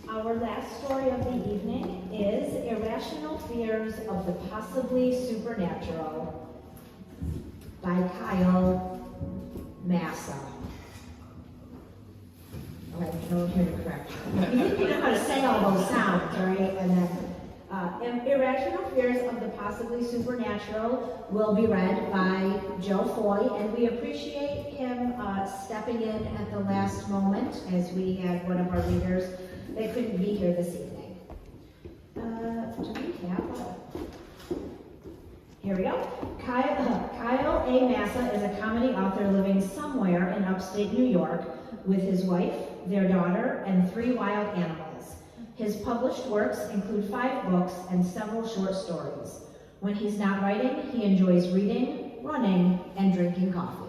Our last story of the evening is Irrational Fears of the Possibly Supernatural by Kyle Massa. Oh, I don't hear the correct. You know how to say all those sounds, right? And then Irrational Fears of the Possibly Supernatural will be read by Joe Foy, and we appreciate him stepping in at the last moment as we had one of our readers that couldn't be here this evening. Do we have Here we go. Kyle A. Massa is a comedy author living somewhere in upstate New York with his wife, their daughter, and 3 wild animals. His published works include 5 books and several short stories. When he's not writing, he enjoys reading, running, and drinking coffee.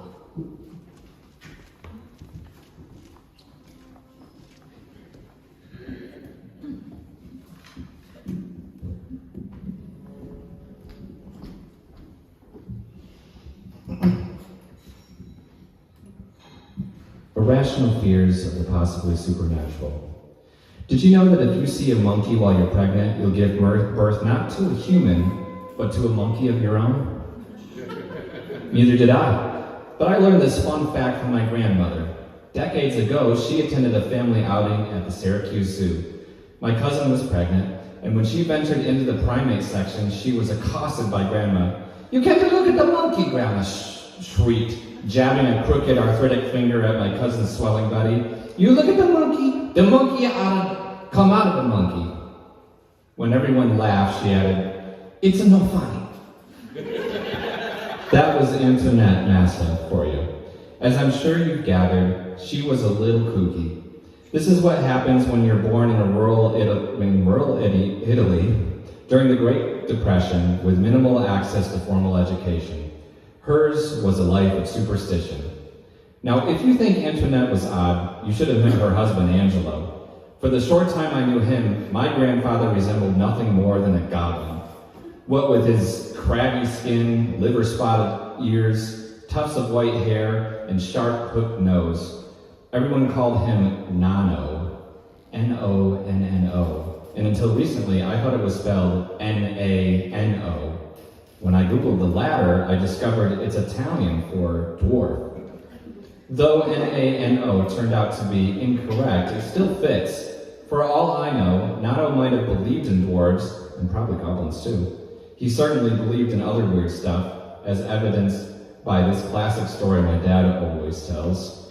Irrational fears of the possibly supernatural. Did you know that if you see a monkey while you're pregnant, you'll give birth not to a human, but to a monkey of your own? Neither did I. But I learned this fun fact from my grandmother. Decades ago, she attended a family outing at the Syracuse Zoo. My cousin was pregnant, and when she ventured into the primate section, she was accosted by Grandma. "You get to look at the monkey," Grandma shrieked, jabbing a crooked arthritic finger at my cousin's swelling belly. "You look at the monkey come out of the monkey." When everyone laughed, she added, "It's no funny." That was Antoinette Massa for you. As I'm sure you've gathered, she was a little kooky. This is what happens when you're born in rural Italy during the Great Depression with minimal access to formal education. Hers was a life of superstition. Now, if you think Antoinette was odd, you should have met her husband, Angelo. For the short time I knew him, my grandfather resembled nothing more than a goblin. What with his craggy skin, liver-spotted ears, tufts of white hair, and sharp hooked nose. Everyone called him Nano, N-O-N-N-O, and until recently I thought it was spelled N-A-N-O. When I googled the latter, I discovered it's Italian for dwarf. Though N-A-N-O turned out to be incorrect, it still fits. For all I know, Nano might have believed in dwarves, and probably goblins too. He certainly believed in other weird stuff, as evidenced by this classic story my dad always tells.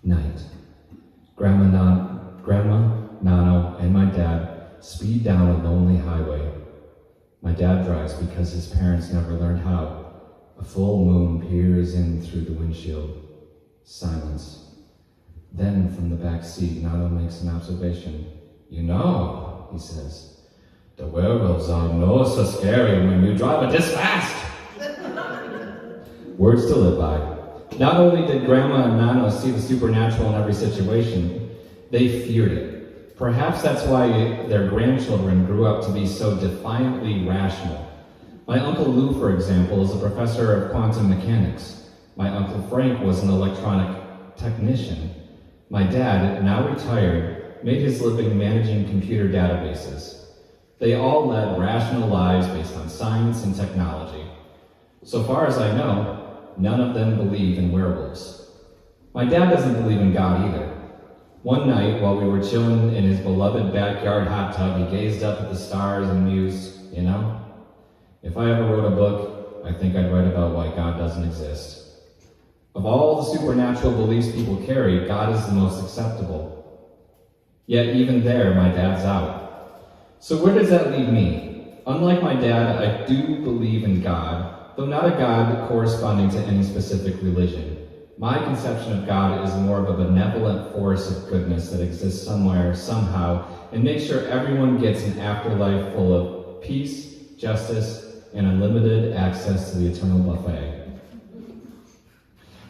Night. Grandma, Nano, and my dad speed down a lonely highway. My dad drives because his parents never learned how. A full moon peers in through the windshield. Silence. Then, from the back seat, Nano makes an observation. "You know," he says, "the werewolves are no so scary when you drive it this fast." Words to live by. Not only did Grandma and Nano see the supernatural in every situation, they feared it. Perhaps that's why their grandchildren grew up to be so defiantly rational. My Uncle Lou, for example, is a professor of quantum mechanics. My Uncle Frank was an electronic technician. My dad, now retired, made his living managing computer databases. They all led rational lives based on science and technology. So far as I know, none of them believe in werewolves. My dad doesn't believe in God either. One night, while we were chilling in his beloved backyard hot tub, he gazed up at the stars and mused, "You know, if I ever wrote a book, I think I'd write about why God doesn't exist." Of all the supernatural beliefs people carry, God is the most acceptable. Yet even there, my dad's out. So where does that leave me? Unlike my dad, I do believe in God, though not a God corresponding to any specific religion. My conception of God is more of a benevolent force of goodness that exists somewhere, somehow, and makes sure everyone gets an afterlife full of peace, justice, and unlimited access to the eternal buffet.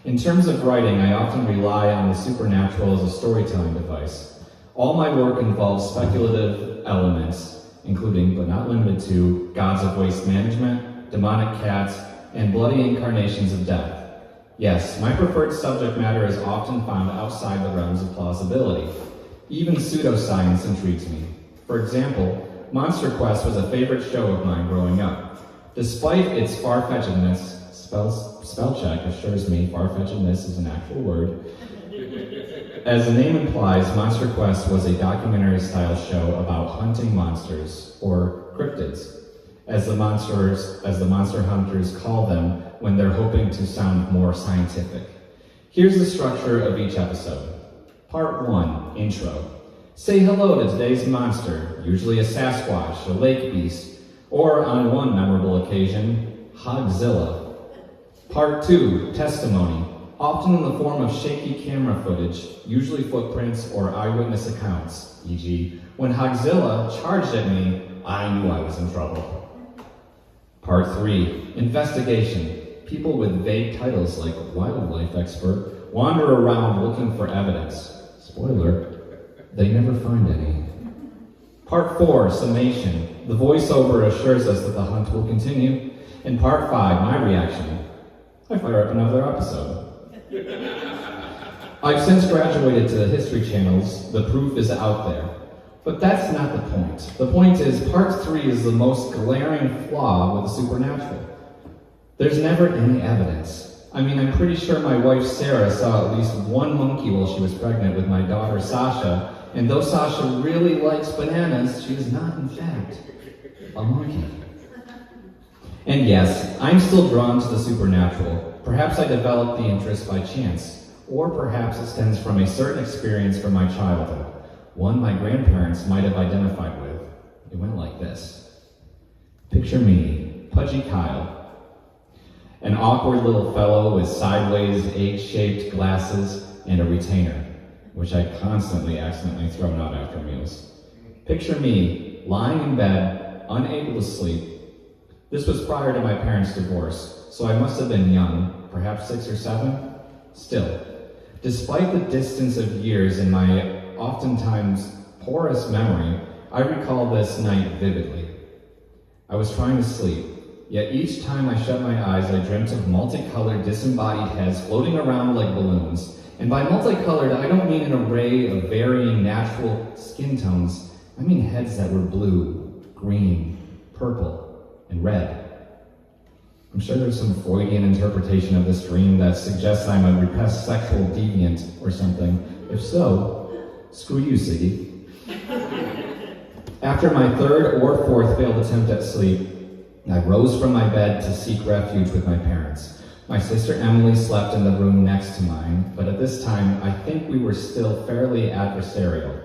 In terms of writing, I often rely on the supernatural as a storytelling device. All my work involves speculative elements, including, but not limited to, gods of waste management, demonic cats, and bloody incarnations of death. Yes, my preferred subject matter is often found outside the realms of plausibility. Even pseudoscience intrigues me. For example, Monster Quest was a favorite show of mine growing up. Despite its far-fetchedness, spell check assures me far-fetchedness is an actual word. As the name implies, Monster Quest was a documentary-style show about hunting monsters, or cryptids, as the monster hunters call them when they're hoping to sound more scientific. Here's the structure of each episode. Part 1, intro. Say hello to today's monster, usually a Sasquatch, a lake beast, or on one memorable occasion, Hogzilla. Part 2, testimony, often in the form of shaky camera footage, usually footprints or eyewitness accounts, e.g., when Hogzilla charged at me, I knew I was in trouble. Part 3, investigation. People with vague titles like wildlife expert wander around looking for evidence. Spoiler, they never find any. Part 4, summation. The voiceover assures us that the hunt will continue. And Part 5, my reaction. I fire up another episode. I've since graduated to the History Channels. The proof is out there. But that's not the point. The point is, Part 3 is the most glaring flaw with the supernatural. There's never any evidence. I mean, I'm pretty sure my wife Sarah saw at least one monkey while she was pregnant with my daughter Sasha, and though Sasha really likes bananas, she is not, in fact, a monkey. And yes, I'm still drawn to the supernatural. Perhaps I developed the interest by chance, or perhaps it stems from a certain experience from my childhood. One my grandparents might have identified with. It went like this. Picture me, pudgy Kyle, an awkward little fellow with sideways, egg-shaped glasses and a retainer, which I constantly accidentally thrown out after meals. Picture me, lying in bed, unable to sleep. This was prior to my parents' divorce, so I must have been young, perhaps 6 or 7. Still, despite the distance of years and my oftentimes porous memory, I recall this night vividly. I was trying to sleep, yet each time I shut my eyes, I dreamt of multicolored, disembodied heads floating around like balloons. And by multicolored, I don't mean an array of varying natural skin tones. I mean heads that were blue, green, purple, and red. I'm sure there's some Freudian interpretation of this dream that suggests I'm a repressed sexual deviant or something. If so, screw you, Siggy. After my 3rd or 4th failed attempt at sleep, I rose from my bed to seek refuge with my parents. My sister Emily slept in the room next to mine, but at this time, I think we were still fairly adversarial.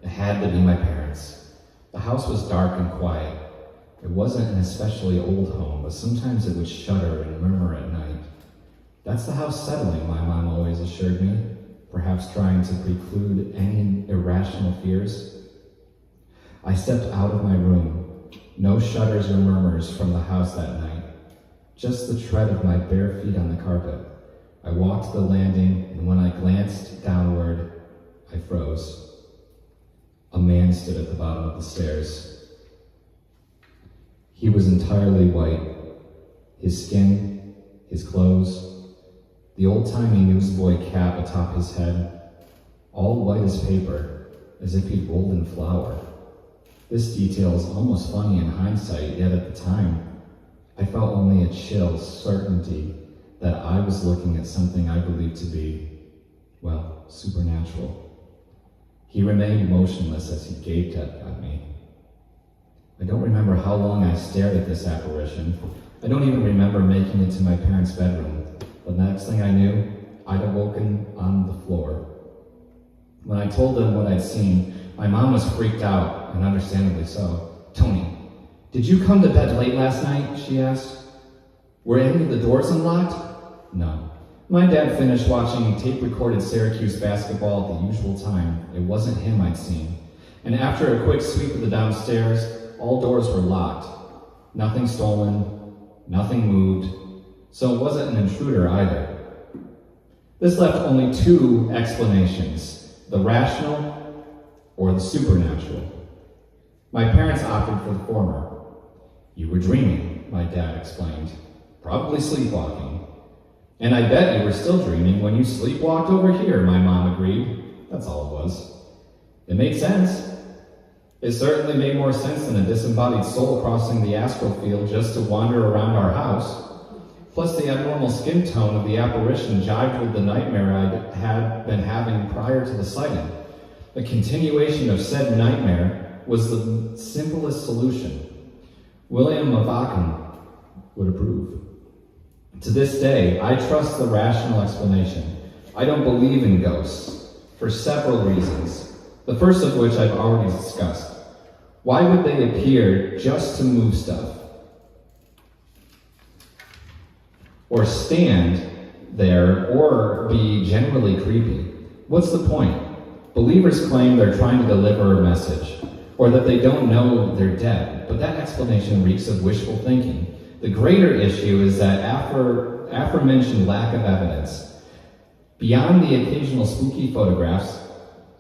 It had to be my parents. The house was dark and quiet. It wasn't an especially old home, but sometimes it would shudder and murmur at night. That's the house settling, my mom always assured me, perhaps trying to preclude any irrational fears. I stepped out of my room. No shudders or murmurs from the house that night. Just the tread of my bare feet on the carpet. I walked the landing, and when I glanced downward, I froze. A man stood at the bottom of the stairs. He was entirely white. His skin, his clothes, the old-timey newsboy cap atop his head, all white as paper, as if he'd rolled in flour. This detail is almost funny in hindsight, yet at the time, I felt only a chill certainty that I was looking at something I believed to be, well, supernatural. He remained motionless as he gaped at me. I don't remember how long I stared at this apparition. I don't even remember making it to my parents' bedroom. But the next thing I knew, I'd awoken on the floor. When I told them what I'd seen, my mom was freaked out, and understandably so. "Tony, did you come to bed late last night?" she asked. "Were any of the doors unlocked?" "No. My dad finished watching tape-recorded Syracuse basketball at the usual time. It wasn't him I'd seen. And after a quick sweep of the downstairs, all doors were locked. Nothing stolen, nothing moved, so it wasn't an intruder either." This left only 2 explanations: the rational or the supernatural. My parents opted for the former. "You were dreaming," my dad explained. "Probably sleepwalking." "And I bet you were still dreaming when you sleepwalked over here," my mom agreed. That's all it was. It made sense. It certainly made more sense than a disembodied soul crossing the astral field just to wander around our house. Plus, the abnormal skin tone of the apparition jived with the nightmare I had been having prior to the sighting. A continuation of said nightmare was the simplest solution. William Mavakin would approve. To this day, I trust the rational explanation. I don't believe in ghosts, for several reasons, the first of which I've already discussed. Why would they appear just to move stuff? Or stand there, or be generally creepy? What's the point? Believers claim they're trying to deliver a message, or that they don't know they're dead, but that explanation reeks of wishful thinking. The greater issue is that aforementioned lack of evidence. Beyond the occasional spooky photographs,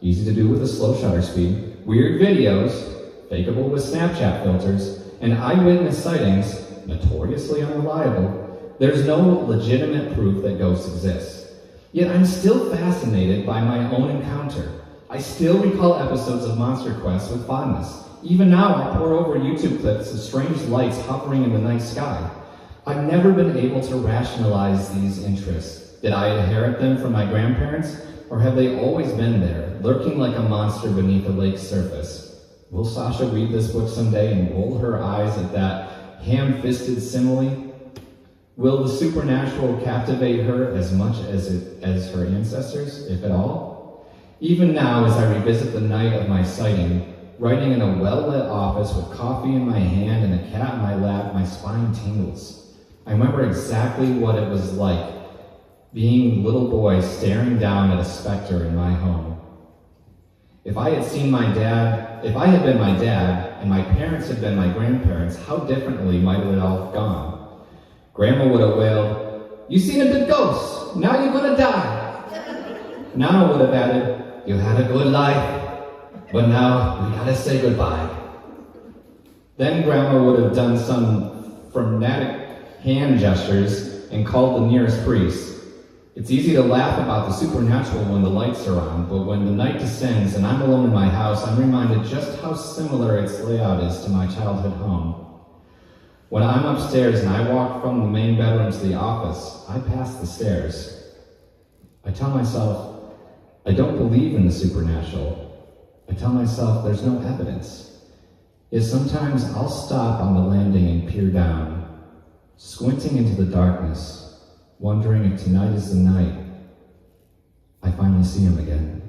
easy to do with a slow shutter speed, weird videos, fakeable with Snapchat filters, and eyewitness sightings, notoriously unreliable, there's no legitimate proof that ghosts exist. Yet I'm still fascinated by my own encounter. I still recall episodes of Monster Quest with fondness. Even now, I pore over YouTube clips of strange lights hovering in the night sky. I've never been able to rationalize these interests. Did I inherit them from my grandparents, or have they always been there, lurking like a monster beneath a lake's surface? Will Sasha read this book someday and roll her eyes at that ham-fisted simile? Will the supernatural captivate her as much as her ancestors, if at all? Even now, as I revisit the night of my sighting, writing in a well-lit office with coffee in my hand and a cat in my lap, my spine tingles. I remember exactly what it was like being a little boy staring down at a specter in my home. If I had been my dad and my parents had been my grandparents, how differently might it all have gone? Grandma would have wailed, "You seen a good ghost, now you're gonna die." Nana would have added, "You had a good life, but now we gotta say goodbye." Then Grandma would have done some frenetic hand gestures and called the nearest priest. It's easy to laugh about the supernatural when the lights are on, but when the night descends and I'm alone in my house, I'm reminded just how similar its layout is to my childhood home. When I'm upstairs and I walk from the main bedroom to the office, I pass the stairs. I tell myself, I don't believe in the supernatural. I tell myself there's no evidence. Yet sometimes I'll stop on the landing and peer down, squinting into the darkness, wondering if tonight is the night I finally see him again.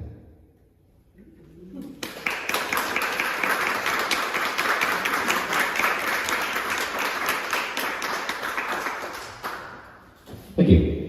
Thank you.